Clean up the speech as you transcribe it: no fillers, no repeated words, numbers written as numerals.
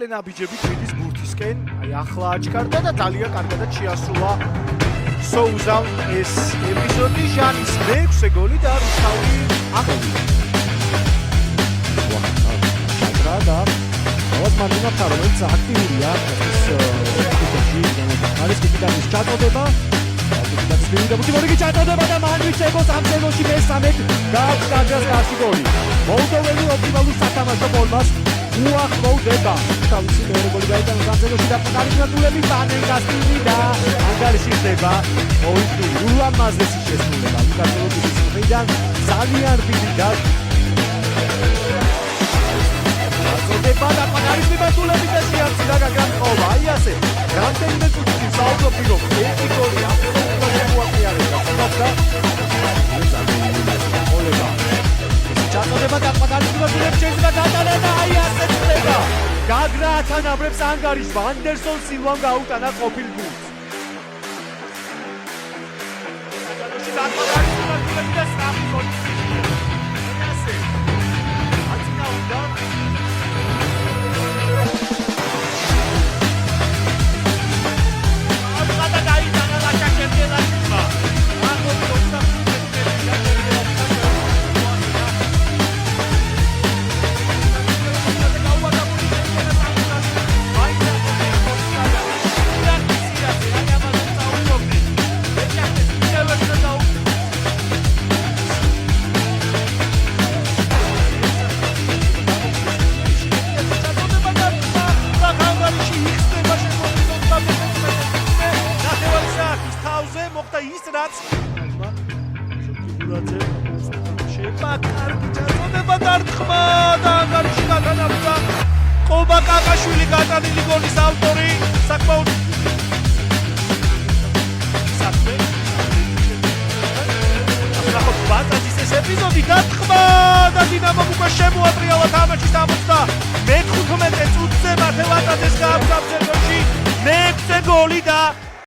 ნაბიჯებით მიდის ბურთისკენ, აი ახლა აჩქარდა და ძალიან კარგად შეასრულა სოუზამ ეს ეპიზოდი. ჟანის მეექვსე გოლი და რუსთავი ახლა. შაკრა და ალბათ მარტინა რომელიც აქტიურია ეს ფუტბოლში, არის კაპიტანის ჩაწოდება. მოდიგი ჩაწოდება და მან მიცემოს ამ სეზონში მესამე გააჩნდა ჯაზში გოლი. მოლდოველი ოპტიმალურ სათამაშო ფორმას უახლოვდება. თავისი მეორე გოლი გაიტანა სამსელოში და კარგად პანენგასტინი და ანგარიშდება. ორი ულამაზესი შესრულება ლუკასოვიჩის მხრიდან ძალიან დიდი და აწოდება და პანენგასტინა თულები და შეარჩინა გაგანყობა. აი ასე რამდენიმე წუთში საუბრობ ერთი გოლი ჩაწოდება და პანენგასტინა თულები შეიძლება გადააყენა და აი ასე ხდება. გაგრაათან აბრებს ანგარიშვა ანდერსონ სილვამ გაუტანა ყოფილ გულს. მოხდა ის რაც ფიგურაზე შეება კარგი ჩაწოდება დარტყმა და ანგარიში გადანაბდა. ყობა კაკაშვილი გატანილი გოლის ავტორი საკმაოდ საქმე ახლა ბატაძის ეს ეპიზოდი დარტყმა და დინამომ უკვე შემოატრიალა თამაშის 75 წუთზე მათე ბატაძეს გააქვს ამ სეზონში მეექვსე გოლი და